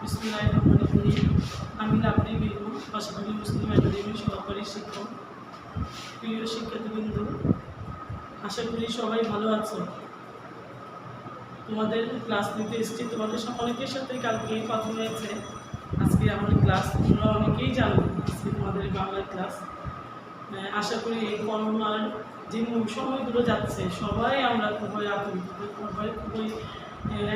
বিসমিল্লাহির রহমানির রহিম। আমি লাভলি বেগম, পাশাপাশি মুসলিম একাডেমির সহকারী শিক্ষক। প্রিয় শিক্ষার্থীবৃন্দ, আশা করি সবাই ভালো আছো। তোমাদের ক্লাস নিতে এসেছি। তোমাদের অনেকের সাথে কালকে কথা হয়েছে। আজকে আমার ক্লাস তোমরা অনেকেই জানো, আজকে তোমাদের বাংলার ক্লাস। আশা করি এই করোনার যে সময়গুলো যাচ্ছে, সবাই আমরা খুবই আতঙ্কিত, খুবই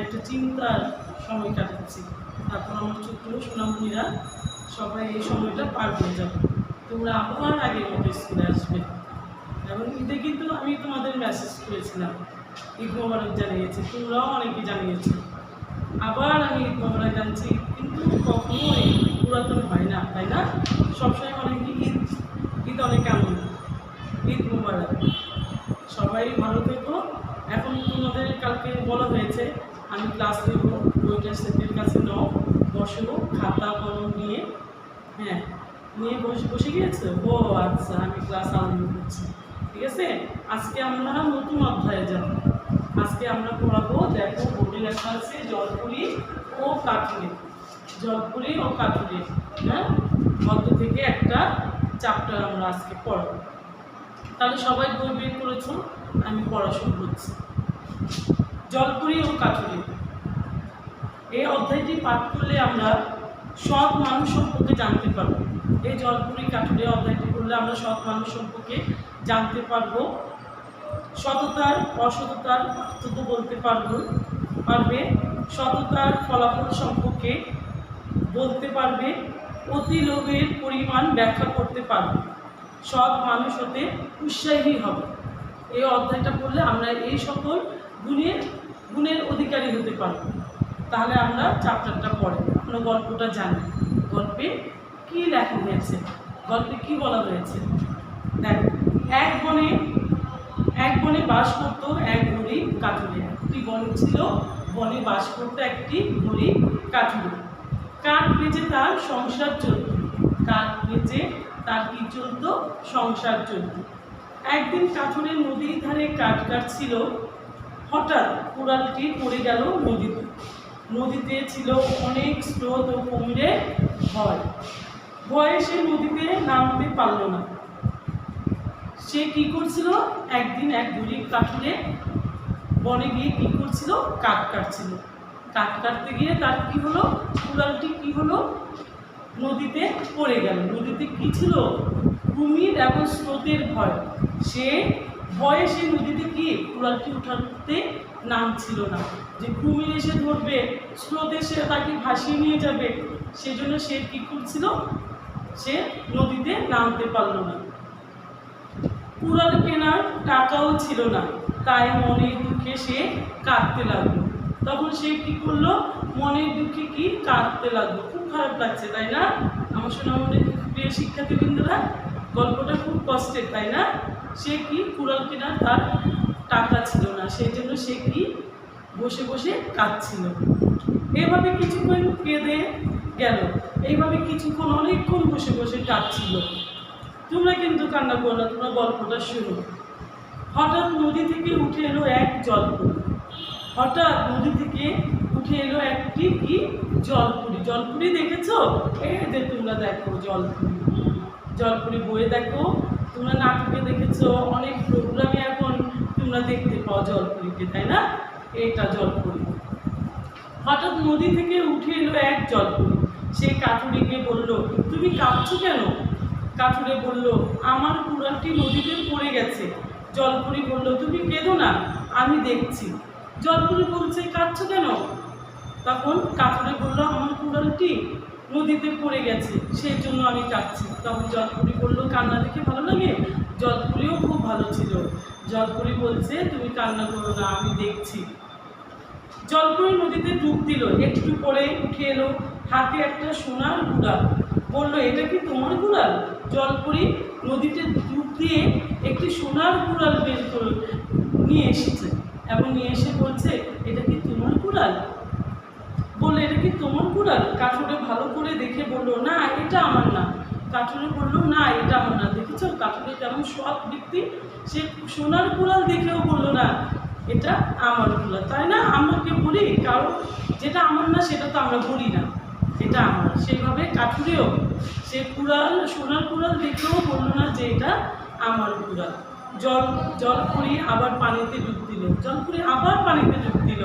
একটা চিন্তার সময় কাটাচ্ছি। তারপর আমার ছোট্ট সোনামণিরা সবাই এই সময়টা পার হয়ে যাবে। তোমরা আবার আগের মতো স্কুলে আসবে। এবং ঈদে কিন্তু আমি তোমাদের মেসেজ করেছিলাম, ঈদ মোবারক জানিয়েছি, তোমরাও অনেকে জানিয়েছো। আবার আমি ঈদ মোবারক জানছি, কিন্তু কখনোই পুরাতন হয় না, তাই না? সবসময় অনেকে ঈদ অনেক আনন্দ। ঈদ মোবারক, সবাই ভালো থেকো। এখন তোমাদের কালকে বলা হয়েছে আমি ক্লাস নেব, বইটা সেটের কাছে নাও, বসো, খাতা কলম নিয়ে। হ্যাঁ, নিয়ে বসে গিয়েছে। ও আচ্ছা, আমি ক্লাস আরম্ভ করছি। ঠিক আছে, আজকে আমরা নতুন অধ্যায়ে যাব। আজকে আমরা পড়াবো, দেখো বোর্ডে লেখা আছে জলপুরি ও কাঠুরে। জলপুরি ও কাঠুরে, হ্যাঁ, গল্প থেকে একটা চ্যাপ্টার আমরা আজকে পড়াবো। তাহলে সবাই বই বের করেছো, আমি পড়া শুরু করছি। জলপুরি ও কাঠুরে, এই অধ্যায়টি পাঠ করলে আমরা সৎ মানুষ সম্পর্কে জানতে পারবো। এই জলপুরি কাঠুরে অধ্যায়টি করলে আমরা সৎ মানুষ সম্পর্কে জানতে পারবো। সততার অসততার পার্থক্য বলতে পারবে, সততার ফলাফল সম্পর্কে বলতে পারবে, অতি লোভের পরিমাণ ব্যাখ্যা করতে পারবে, সৎ মানুষ হতে উৎসাহী হবে। এই অধ্যায়টা পড়লে আমরা এই সকল গুণের অধিকারী হতে পারব। তাহলে আমরা চ্যাপ্টারটা পড়ে আমরা গল্পটা জানি। গল্পে কি লেখা হয়েছে, গল্পে কি বলা হয়েছে। দেখ, এক বনে বাস করতো এক গরিব কাঠুরে। একটি বন ছিল, বনে বাস করতো একটি গরিব কাঠুরে। কাঠ বেচে তার সংসার চলত। কাঠ বেচে তার কি চলত? সংসার চলত। একদিন কাঠুরে নদীর ধারে কাঠ কাটছিল। হঠাৎ কুড়ালটি পড়ে গেল নদীতে। নদীতে ছিল অনেক স্রোত ও কুমিরের ভয়ে সে নদীতে নামতে পারল না। সে কি করছিল? একদিন এক গরিব কাঠুরে বনে গিয়ে কি করছিল? কাঠ কাটছিল। কাঠ কাটতে গিয়ে তার কি হলো? কুড়ালটি কি হলো? নদীতে পড়ে গেল। নদীতে কি ছিল? কুমির এবং স্রোতের ভয়। সে ভয়ে সে নদীতে কি কুড়ালটি উঠাতে নামছিল না, যে কুমির এসে ধরবে, স্রোত এসে তাকে ভাসিয়ে নিয়ে যাবে। সেজন্য সে কি করছিল? সে নদীতে নামতে পারল না। কুড়াল কেনার টাকাও ছিল না, তাই মনের দুঃখে সে কাঁদতে লাগলো। তখন সে কি করলো? মনের দুঃখে কি কাঁদতে লাগলো। খুব খারাপ লাগছে, তাই না? আমার সোনামণির প্রিয় শিক্ষার্থীবৃন্দরা, গল্পটা খুব কষ্টের, তাই না? সে কি কুড়াল কেনার তার টাকা ছিল না, সেই জন্য সে কি বসে বসে কাঁদছিল। এভাবে কিছুক্ষণ কেঁদে গেল। এইভাবে কিছুক্ষণ অনেকক্ষণ বসে বসে কাঁদছিল। তোমরা কিন্তু কান্না করো না, তোমরা গল্পটা শুনো। হঠাৎ নদী থেকে উঠে এলো এক জলপুরি। হঠাৎ নদী থেকে উঠে এলো একটি কি জলপুরি। জলপুরি দেখেছো? এই যে তোমরা দেখো জলপুরি। জলপুরি বইয়ে দেখো, তোমরা নাটকে দেখেছো, অনেক প্রোগ্রামে এখন তোমরা দেখতে পাও জলপুরিকে, তাই না? এইটা জলপুরি। হঠাৎ নদী থেকে উঠে এলো এক জলপুরি। সে কাঠুরিকে বলল, তুমি কাঁদছো কেন? কাঠুরে বলল, আমার কুড়ালটি নদীতে পড়ে গেছে। জলপুরি বলল, তুমি কেঁদো না, আমি দেখছি। জলপুরি বলছে, কাঁদছো কেন? তখন কাঠুরে বলল, আমার কুড়ালটি নদীতে পড়ে গেছে, সেই জন্য আমি কাঁদছি। তখন জলপুরি বলল, কান্না দেখে ভালো লাগে? জলপুরিও খুব ভালো ছিল। জলপুরি বলছে, তুমি কান্না করো না, আমি দেখছি। জলপুরি নদীতে ডুব দিল। একটু পরে উঠে এলো হাতে একটা সোনার কুড়াল। বললো, এটা কি তোমার কুড়াল? জলপুরি নদীতে ডুব দিয়ে একটি সোনার কুড়াল বের করে নিয়ে এসেছে এবং নিয়ে এসে বলছে, এটা কি তোমার কুড়াল? বললো, এটা কি তোমার কুড়াল? কাঠুরে ভালো করে দেখে বলল, না, এটা আমার না। কাঠুরে বলল, না, এটা আমার না। দেখেছো কাঠুরে কেমন সৎ ব্যক্তি? সে সোনার কুড়াল দেখেও বললো না, এটা আমার কুড়াল, তাই না? আমরা কেউ বলি কারণ যেটা আমার না সেটা তো আমরা বলি না, সেভাবে কাঠুরেও সে কুড়াল, সোনার কুড়াল দেখেও বললো না যে এটা আমার কুড়াল। জলপরি আবার পানিতে ডুব দিল, জলপরি আবার পানিতে ডুব দিল,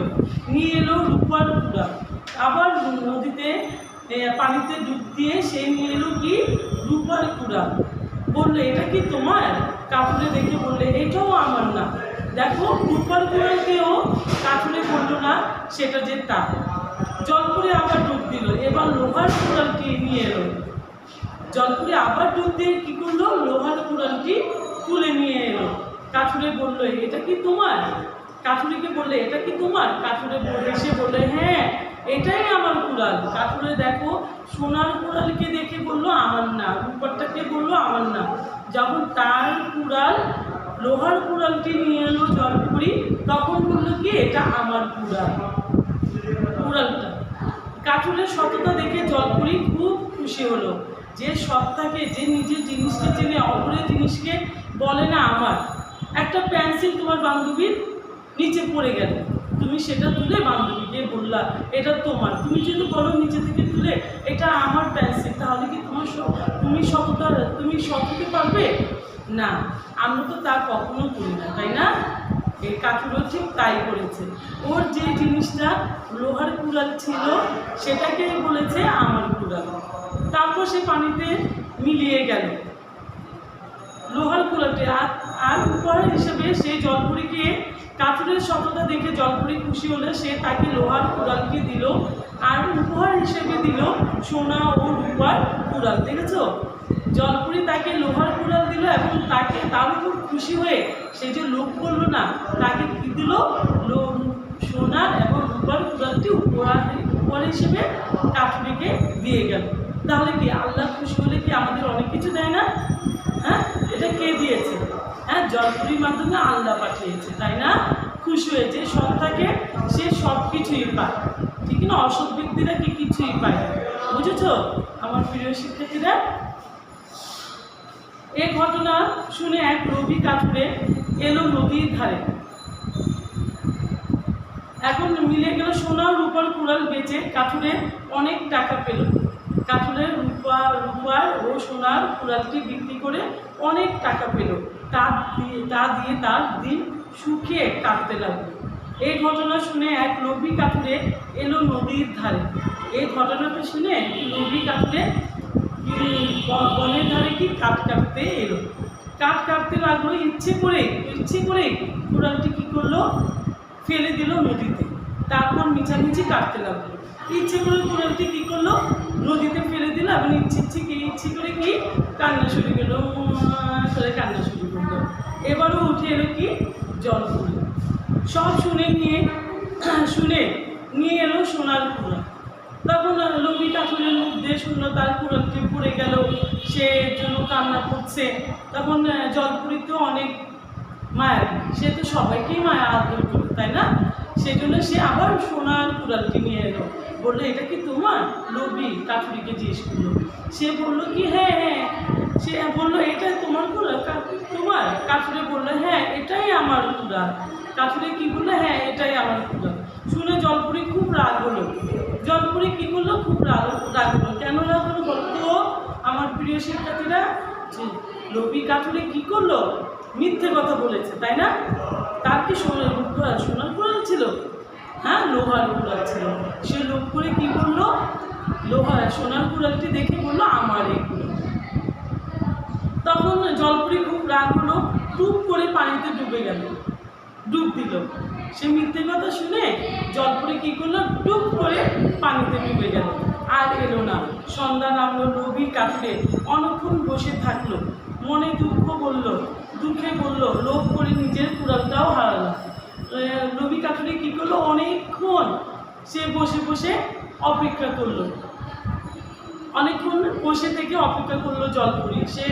নিয়ে এলো রূপার কুড়াল, আবার নদীতে পানিতে ডুব দিয়ে সে নিয়ে এলো কি রূপার কুড়াল। বললে এটা কি তোমার? কাঠুরে দেখে বললে এটাও আমার না। দেখো রূপার কুড়ালকেও কাঠুরে বললো না সেটা যে তার। জলপরি আবার ডুব দিল, এবার লোহার কুড়ালটি নিয়ে এলো। জলপরি আবার ডুব দিয়ে কী করলো, লোহার কুড়ালটি তুলে নিয়ে এলো। কাঠুরে বললো এটা কি তোমার? কাঠুরিকে বললে এটা কি তোমার? কাঠুরে এসে বললে হ্যাঁ এটাই আমার কুড়াল। কাঠুরে দেখো সোনার কুড়ালকে দেখে বললো আমার না, রূপারটাকে বললো আমার না। যখন তার কুড়াল লোহার কুড়ালটি নিয়ে এলো জলপরি, তখন বললো কি এটা আমার কুড়ালটা। কাঠুরের সততা দেখে জলপরি খুব খুশি হলো। যে সৎ থাকে, যে নিজের জিনিসকে চেনে, অপরের জিনিসকে বলে না আমার। একটা পেন্সিল তোমার বান্ধবীর নিচে পড়ে গেল, তুমি সেটা তুলে বান্ধবীকে বললা এটা তোমার। তুমি যদি বলো নিচে থেকে তুলে এটা আমার পেন্সিল, তাহলে কি তুমি সৎ হতে পারবে না? আমরা তো তা কখনো করি না, তাই না? এই কাঠুরও ঠিক তাই করেছে। ওর যে জিনিসটা লোহার কুড়াল ছিল সেটাকে বলেছে আমার কুড়াল। তারপর সে পানিতে মিলিয়ে গেল লোহার কুড়ালটি। আর উপহার হিসেবে সেই জলপরীকে, কাঠুরের সততা দেখে জলপরি খুশি হলে সে তাকে লোহার কুড়ালটি দিল, আর উপহার হিসেবে দিল সোনা ও রূপার কুড়াল। দেখেছ, জলপরি তাকে লোহার কুড়াল দিল এবং তাকে তার উপর খুশি হয়ে সে যে লোভ করলো না, তাকে কী দিল, সোনার এবং রূপার কুড়ালটি উপহার হিসেবে কাঠুরিকে দিয়ে গেল। তাহলে কি আল্লাহ খুশি হলে কি আমাদের অনেক কিছু দেয় না? হ্যাঁ, এটা কে দিয়েছে? হ্যাঁ, জলপরির মাধ্যমে আল্লাহ পাঠিয়েছে, তাই না? খুশি হয়েছে সত্তাকে, সে সব কিছুই পায়, ঠিক না? অসৎ ব্যক্তিরা কি কিছুই পায়। বুঝেছ আমার প্রিয় শিক্ষার্থীরা? এ ঘটনা শুনে এক রবি কাঠুরে এলো নদীর ধারে। এখন মিলে গেল সোনা রূপার কুড়াল বেচে কাঠুরে অনেক টাকা পেল। কাঠুরের রূপার ও সোনার কুড়ালটি বিক্রি করে অনেক টাকা পেল। তা দিয়ে তার দিন সুখে কাটতে লাগলো। এই ঘটনা শুনে এক লোভী কাঠুরে এলো নদীর ধারে। এই ঘটনাটা শুনে লোভী কাঠুরে বনের ধারে কি কাঠ কাটতে এলো। কাঠ কাটতে লাগলো, ইচ্ছে করে কুড়ালটি কী করলো, ফেলে দিল নদীতে। তারপর মিছামিছি কাটতে লাগলো। ইচ্ছে করে কুড়ালটি কী করলো, নদীতে ফেলে দিল এবং ইচ্ছে করে কি কান্না শুরু করলো, করে কান্না শুরু করলো। এবারও উঠে এলো কি জলপরি। সব শুনে নিয়ে এলো সোনার কুড়াল। তখন লোভী কাঠুরের মুখ দিয়ে শুনলো তার কুড়ালটি পড়ে গেল, সে জন্য কান্না করছে। তখন জলপরি তো অনেক মায়া, সে তো সবাইকেই মায়া আদর করতো, তাই না? সেজন্য সে আবার সোনার কুড়ালটি নিয়ে এলো। বললো এটা কি তোমার? লোভী কাঠুরিকে জিজ্ঞেস করলো। সে বললো কি হ্যাঁ। সে বললো এটা তোমার কুড়াল? তোমার? কাঠুরে বললো হ্যাঁ এটাই আমার কুড়াল। কাঠুরে কি বললো? হ্যাঁ এটাই আমার কুড়াল। শুনে জলপরি খুব রাগ হলো। জলপরি কি করলো? খুব রাগ হলো। কেন রাগ হলো বলতো আমার প্রিয় শিক্ষার্থীরা? যে লোভী কাঠুরে কি করলো? মিথ্যে কথা বলেছে, তাই না? তার কি সোনার কুড়াল ছিল? হ্যাঁ, লোহার কুড়াল ছিল। সে লোভ করে কি করলো, সোনার কুড়ালটি দেখে বললো আমার এই কুড়াল। তখন জলপরি খুব রাগ হলো, টুপ করে পানিতে ডুব দিল। সে মিথ্যে কথা শুনে জলপরি কি করলো, টুপ করে পানিতে ডুবে গেল, আর এলো না। সন্ধ্যা নামলো, লোভী কাঠুরে অনেকক্ষণ বসে থাকলো, মনে দুঃখে বলল লোভ করে নিজের কুড়ালটাও হারালাম। লোভী কাঠুরে কী করলো, অনেকক্ষণ সে বসে অপেক্ষা করলো। অনেকক্ষণ বসে থেকে অপেক্ষা করলো জলপরি। সে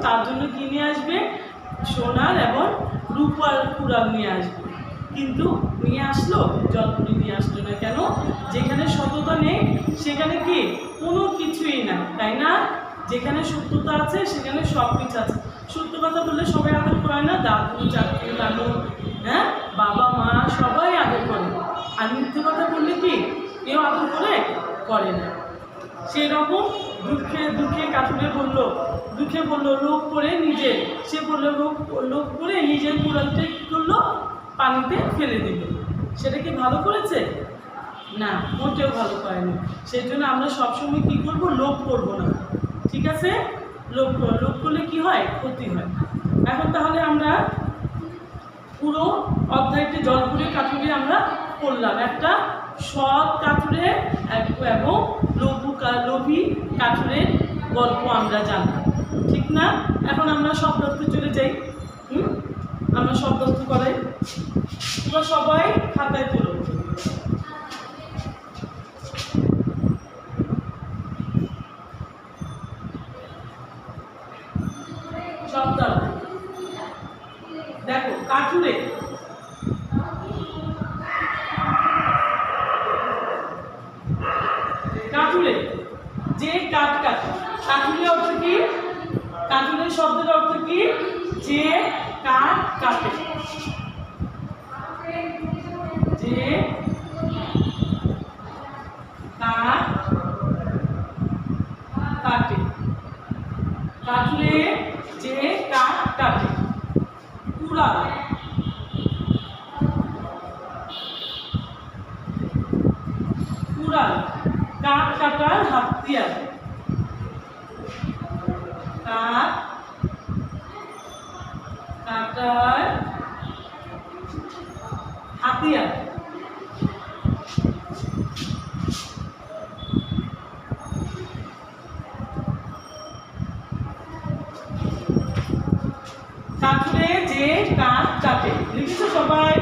তার জন্য কি নিয়ে আসবে, সোনার এবং রূপার কুড়াল নিয়ে আসবে। কিন্তু নিয়ে আসলো, জলপরি নিয়ে আসলো না। কেন? যেখানে সততা নেই সেখানে কি কোনো কিছুই না, তাই না? যেখানে সত্যতা আছে সেখানে সব কিছু আছে। সত্য কথা বললে সবাই আদর করে না? দাদু, চাকরি, নানু, হ্যাঁ, বাবা, মা সবাই আদর করে। আর মিথ্যে কথা বললে কি কেউ আদর করে না। সেরকম দুঃখে দুঃখে কাঠুরে বললো, দুঃখে বললো লোভ করে নিজে, সে বললো লোভ করে নিজের কুড়ালটা কী করলো, পানিতে ফেলে দিল। সেটা কি ভালো করেছে? না, মোটেও ভালো করেনি। সেই জন্য আমরা সবসময় কী করবো, লোভ করবো না, ঠিক আছে? লোভ করলে কি হয়, ক্ষতি হয়। এখন তাহলে আমরা পুরো অধ্যায়টি জলপুরে কাঠুরে আমরা পড়লাম। একটা সৎ কাঠুরে এবং লোভী কাঠুরের গল্প আমরা জানলাম, ঠিক না? এখন আমরা শব্দার্থে চলে যাই। আমরা শব্দার্থ করাই। তোমরা সবাই খাতায় তুলো। শব্দার্থ দেখো, কাঠুরে কাঠুরে যে কাঠ কাটে। কাঠুরে অর্থ কি? কাঠুরে শব্দের অর্থ কি? যে কাঠ কাটে, যে কাঠ কাটে। কাঠুরে যে কাঠ কাটে। কুড়াল, কুড়াল কাঠ কাটার হাতিয়ার। কাঠ কাটার হাতিয়ার। কাঠুরে যে কাঠ কাটে, লিখেছো সবাই?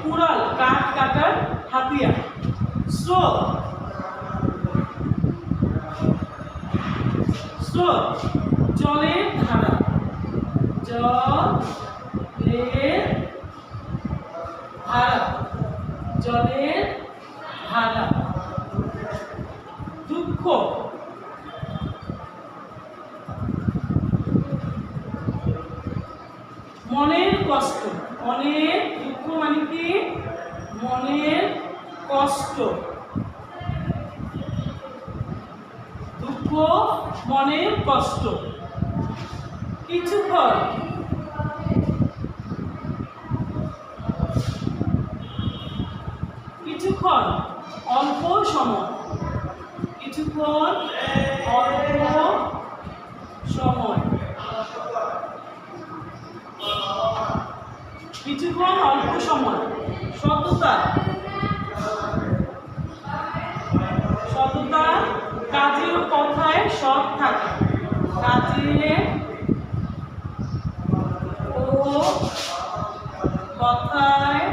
কুড়াল কাঠ কাটার হাতিয়ার। স্রোত, স্রোত জলের ধারা, জলের ধারা, জলের ধারা। দুঃখ, মনের কষ্ট। মনের দুঃখ মানে কি? মনের কষ্ট। দুঃখ মনের কষ্ট। কিছুক্ষণ, কিছুক্ষণ অল্প সময়। কিছুক্ষণ অল্প সময়। কিছুক্ষণ অল্প সময়। সততা, সততা কাজে ও কথায় সৎ থাকা। কাজে ও কথায়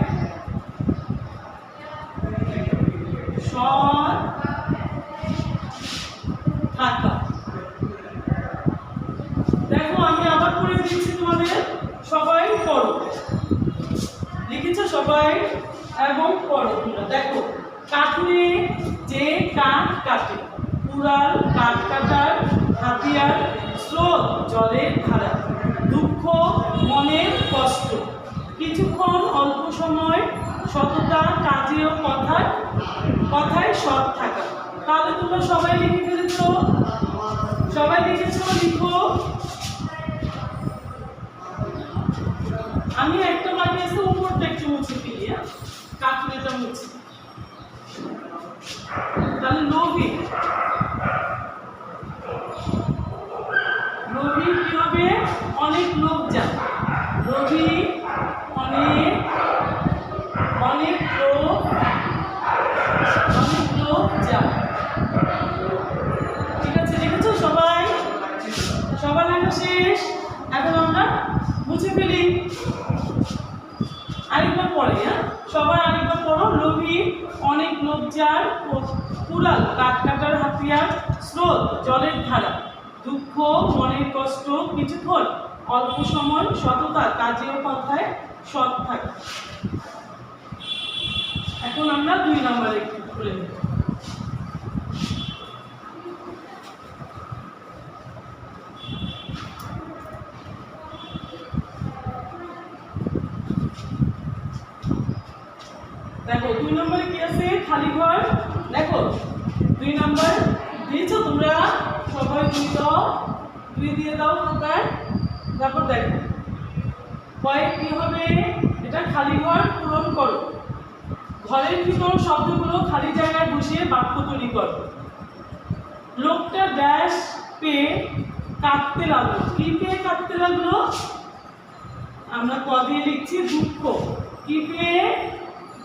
সৎ থাকা। দেখো আমি আবার পড়ে দিচ্ছি তোমাদের, সবাই পড়ো। লিখেছো সবাই? এবং পড়ো তোমরা। দেখো, কাঠুরে যে কাঠ কাটে। কুড়াল কাঠ কাটার হাতিয়ার। স্রোত জলের ধারা। দুঃখ মনের কষ্ট। কিছুক্ষণ অল্প সময়। সততা কাজে ও কথায় সৎ থাকা। তাহলে তোমরা সবাই লিখে ফেলেছো? সবাই লিখেছো? লিখো। আমি একটা বাকি আছে, উপরটা একটু মুছে ফেলি। কাঠুরেটা মুছে। তাহলে লোভী, লোভী কি হবে? অনেক লোভ যায়। লোভী অনেক অনেক লোভ, অনেক লোভ যায়। ঠিক আছে, লিখেছো সবাই? সবার লেখা শেষ। এখন আমরা মুছে ফেলি। আরেকবার পড়ে, সবাই আরেকবার পড়ো। লোভী অনেক লোভ যার। কুড়াল কাঠ কাটার হাতিয়ার। স্রোত জলের ধারা। দুঃখ মনের কষ্ট। কিছুক্ষণ অল্প সময়। সততা কাজে ও কথায় সৎ থাকে। এখন আমরা 2 নম্বরে একটু খুলে নেব। দেখো 2 নম্বরে কি আছে? খালি ঘর। দেখো 2 নম্বর, বীজ দিয়েছো তোমরা সবাই? দুই দিয়ে দাও কোথায়? তারপর দেখো কয়েক কি হবে, এটা খালি ঘর পূরণ করো। ঘরের ভিতর শব্দগুলো খালি জায়গায় বসিয়ে বাক্য তৈরি করো। লোকটা ড্যাশ পেয়ে কাঁদতে লাগলো। কি পেয়ে কাঁদতে লাগলো? আমরা ক দিয়ে লিখছি দুঃখ। কি পেয়ে?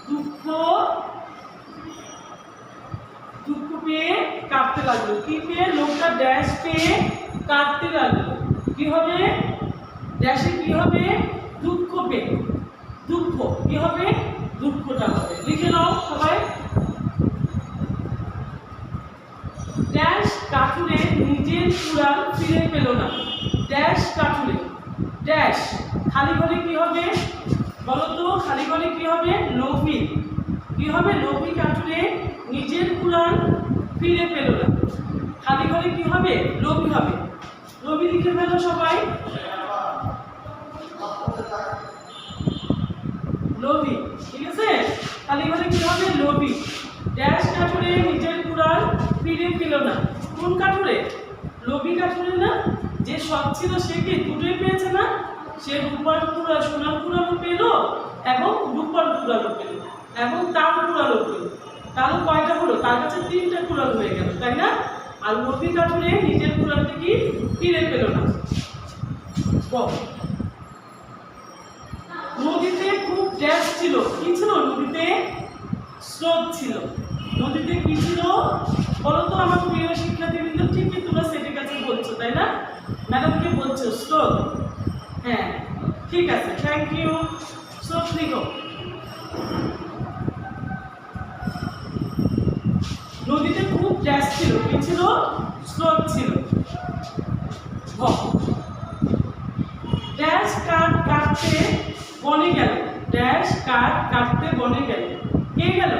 দুঃখ। দুঃখ পেয়ে কাঁদতে লাগলো। কি পেয়ে? লোকটা ড্যাশ পেয়ে কাঁদতে লাগলো। কি হবে? ড্যাশে কি হবে? দুঃখ পেয়ে। দুঃখ কি হবে? দুঃখটা হবে। লিখে নাও সবাই। ড্যাশ কাঠুরে নিজের কুড়াল ফিরে পেল না। ড্যাশ কাঠুরে ড্যাশ খালি ঘরে কি হবে বলো তো? খালি ঘরে কি হবে? লোভী। কি হবে? লোভী কাঠুরে নিজের কুড়াল ফিরে পেল না। খালি ঘরে কি হবে? লোভী হবে। লোভী লিখে ফেলো সবাই। লোভী, ঠিক আছে? খালি ঘরে কি হবে? লোভী। ড্যাশ কাঠুরে নিজের কুড়াল ফিরে পেল না। কোন কাঠুরে? লোভী কাঠুরে না? যে সৎ ছিল সে কি দুটোই পেয়েছে না? সে রূপার কুড়াল সোনার কুড়ালও পেল এবং রূপার কুড়ালও পেল এবং তার কুড়ালও পেল। তাহলে কয়টা হলো? তার কাছে 3টা কুড়াল হয়ে গেল, তাই না? আর লোভী কাঠুরে নিজের কুড়ালটি কি ফিরে পেল না। নদীতে খুব ড্যাশ ছিল। কি ছিল নদীতে? স্রোত ছিল। নদীতে কি ছিল বলো তো আমার প্রিয় শিক্ষার্থীবৃন্দ? ঠিকই তোমরা সেটের কাছে বলছো, তাই না? ম্যাডামকে বলছো স্রোত। হ্যাঁ ঠিক আছে, থ্যাংক ইউ। স্রোত লিখো। নদীতে খুব ড্যাশ ছিল। কি ছিল? স্রোত ছিল। ড্যাশ কাঠ কাটতে বনে গেল। ড্যাশ কাঠ কাটতে বনে গেল। কে গেল?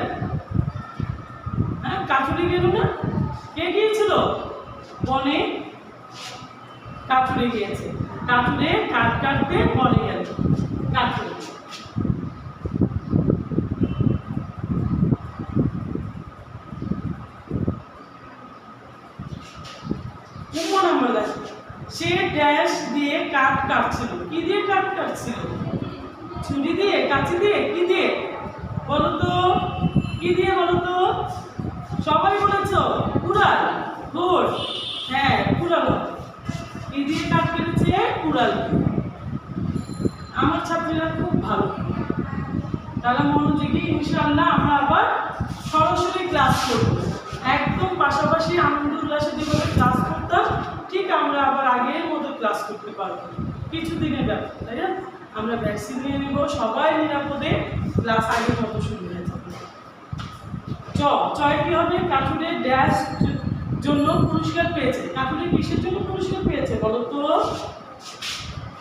হ্যাঁ কাঠুরে গেল না? কে গিয়েছিল? বনে কাঠুরে গিয়েছে। কাঠুরে কাঠ কাটতে বনে গেল। কাঠুরে। সে ড্যাশ দিয়ে কাঠ কাটছিল। কি দিয়ে কাঠ কাটছিল? ছুরি দিয়ে? কাঁচি দিয়ে? কি দিয়ে বলো তো? কি দিয়ে বলো তো? সবাই বলেছো কুড়াল। গুড। হ্যাঁ কুড়াল। কি দিয়ে কাঠ কেটেছে? কুড়াল। আমার ছাত্রীরা খুব ভালো, তারা মনোযোগী। ইনশাআল্লাহ আমরা আবার সরাসরি ক্লাস করব। একদম পাশাপাশি আনন্দ উল্লাসে যেভাবে ক্লাস করতাম ঠিক আমরা আবার আগের মতো ক্লাস করতে পারবো। কিছুদিনের ব্যাপার, তাই না? আমরা ভ্যাকসিন নিয়ে নেব, সবাই নিরাপদে ক্লাস আগের মতো শুরু হয়ে যাবে। চয় কি হবে? কাঠুরে ড্যাশ জন্য পুরস্কার পেয়েছে। কাঠুরে কিসের জন্য পুরস্কার পেয়েছে বলো তো?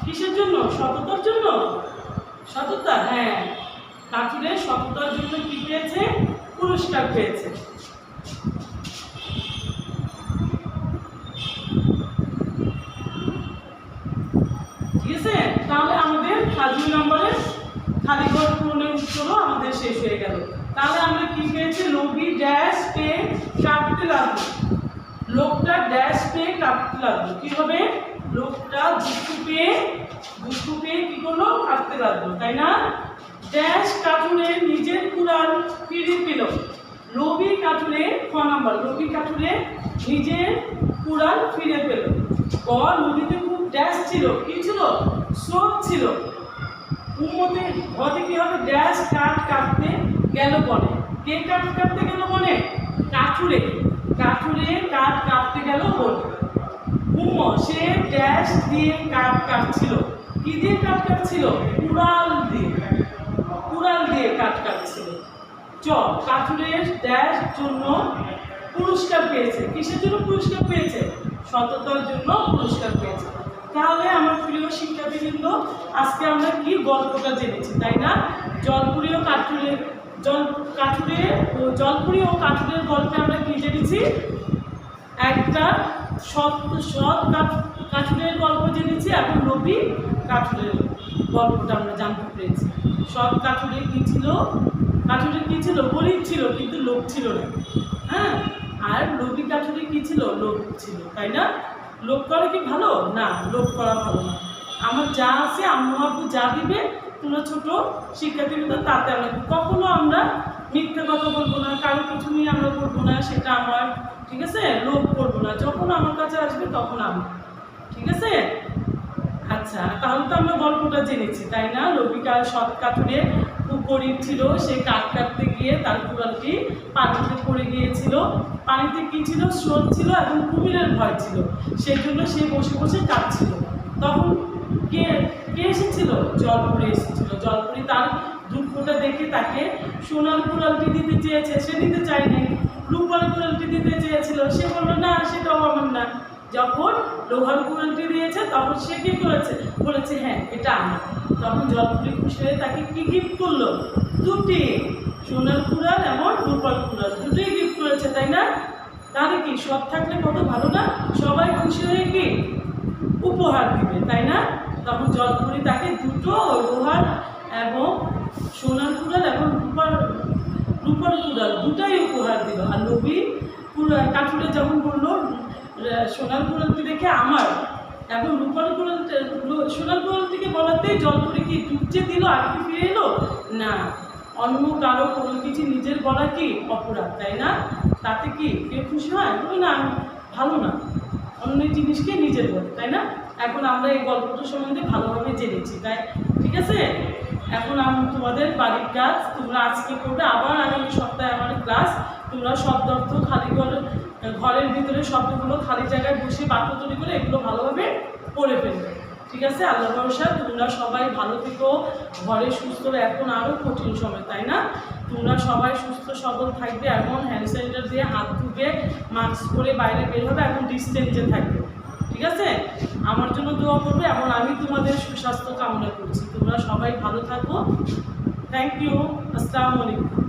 কিসের জন্য? সততার জন্য। সততা, হ্যাঁ কাঠুরে সততার জন্য কি পেয়েছে? পুরস্কার পেয়েছে। ঠিক আছে, তাহলে আমাদের 2 নম্বরের খালি ঘর পূরণের উত্তরও আমাদের শেষ হয়ে গেল। তাহলে আমরা কি পেয়েছি? লোভী ড্যাশ পেয়ে কাটতে লাগলো। লোকটা ড্যাশ পেয়ে কাটতে লাগলো। কি হবে? লোকটা দুঃখ পেয়ে কি করলো? কাটতে লাগলো, তাই না? ড্যাশ কাঠুরে নিজের কুড়াল ফিরে পেল। লোভী কাঠুরে, ক নাম্বার, লোভী কাঠুরে নিজের কুড়াল ফিরে পেল। ক নদীতে খুব ড্যাশ ছিল। কি ছিল? স্রোত ছিল। উম্মতে ঘতে কি হবে? ড্যাশ কাঠ কাটতে গেল বনে। কে কাঠ কাটতে গেল বনে? কাঠুরে। কাঠুরে কাঠ কাটতে গেল বনে। উম্ম সে ড্যাশ দিয়ে কাঠ কাটছিল। কি দিয়ে কাঠ কাটছিল? কুড়াল দিয়ে। কুড়াল দিয়ে কাঠ কাটছিল। কাঠুরের ড্যাশ জন্য পুরস্কার পেয়েছে। কিসের জন্য পুরস্কার পেয়েছে? সততার জন্য পুরস্কার পেয়েছে। তাহলে আমার প্রিয় শিক্ষার্থীবৃন্দ আজকে আমরা কি গল্পটা জেনেছি, তাই না? জলপুরি ও কাঠুরের জলপুরি ও কাঠুরের গল্পে আমরা কি জেনেছি? একটা সৎ কাঠুরের গল্প জেনেছি এবং লোভী কাঠুরের গল্পটা আমরা জানতে পেরেছি। সৎ কাঠুরে কি ছিল? কাঠুরে কি ছিল? গরিব ছিল কিন্তু লোভ ছিল না। হ্যাঁ, আর লোভী কাঠুরি কি ছিল? লোভ ছিল, তাই না? লোভ করা কি ভালো? না, লোভ করা ভালো না। আমার যা আছে আম্মু আব্বু যা দিবে, তোমরা ছোট শিক্ষার্থী তাতে আমরা কখনো আমরা মিথ্যা কথা বলবো না, কারো কিছু নিয়ে আমরা করবো না, সেটা আমার, ঠিক আছে? লোভ করবো না, যখন আমার কাছে আসবে তখন আমি, ঠিক আছে? আচ্ছা, তাহলে তো আমরা গল্পটা জেনেছি, তাই না? রবিকা সৎ কাঠুরে খুব গরিব ছিল, সে কাঠ কাটতে গিয়ে তার কুড়ালটি পানিতে পড়ে গিয়েছিল। পানিতে কি ছিল? স্রোত ছিল এবং কুমিরের ভয় ছিল, সেই জন্য সে বসে বসে কাঁদছিল। তখন কে কে এসেছিল? জলপরি এসেছিল। জলপরি তার দুঃখটা দেখে তাকে সোনার কুড়ালটি দিতে চেয়েছে, সে দিতে চায়নি। রূপার কুড়ালটি দিতে চেয়েছিল, সে বললো না, সেটাও আমার না। যখন লোহার কুড়ালটি দিয়েছে তখন সে কি করেছে? বলেছে হ্যাঁ, এটা আমার। তখন জলপরি খুশি হয়ে তাকে কি গিফট করলো? দুটি, সোনার কুড়াল এবং রূপার কুড়াল, দুটোই গিফট করেছে, তাই না? তাহলে কি সৎ থাকলে কত ভালো না? সবাই খুশি হয়ে কি উপহার দিবে, তাই না? তখন জলপরি তাকে দুটো লোহার এবং সোনার কুড়াল এবং রূপার কুড়াল দুটাই উপহার দিল। আর লোভী কাঠুরে যখন বললো সোনার কুড়ালটি দেখে আমার, এবং রূপার কুড়ালটা, সোনার কুড়ালটিকে বলাতেই জলপরি কি ডুবছে দিল আর কি ফিরে এলো না। অন্য কারো কোনো কিছু নিজের বলা কি অপরাধ, তাই না? তাতে কি কেউ খুশি হয়? বলি না, ভালো না, অন্য জিনিসকে নিজের বলে, তাই না? এখন আমরা এই গল্পটা সম্বন্ধে ভালোভাবে জেনেছি, তাই ঠিক আছে? এখন তোমাদের বাড়ির কাজ তোমরা আজকে করবে, আবার আগামী সপ্তাহে আমার ক্লাস। তোমরা শব্দ অর্থ খালি ঘরের ভিতরে শব্দগুলো খালি জায়গায় বসে বাক্য তৈরি করে এগুলো ভালোভাবে পড়ে ফেলবে, ঠিক আছে? আল্লাহ ভরসা, তোমরা সবাই ভালো থেকো, ঘরে সুস্থ। এখন আরও কঠিন সময়, তাই না? তোমরা সবাই সুস্থ সবল থাকবে, এখন হ্যান্ড স্যানিটাইজার দিয়ে হাত ধুবে, মাস্ক পরে বাইরে বের হবে, এখন ডিস্টেন্সে থাকবে, ঠিক আছে? আমার জন্য দোয়া করবে এবং আমি তোমাদের সুস্বাস্থ্য কামনা করছি। তোমরা সবাই ভালো থাকো। Thank you. আসসালামু আলাইকুম।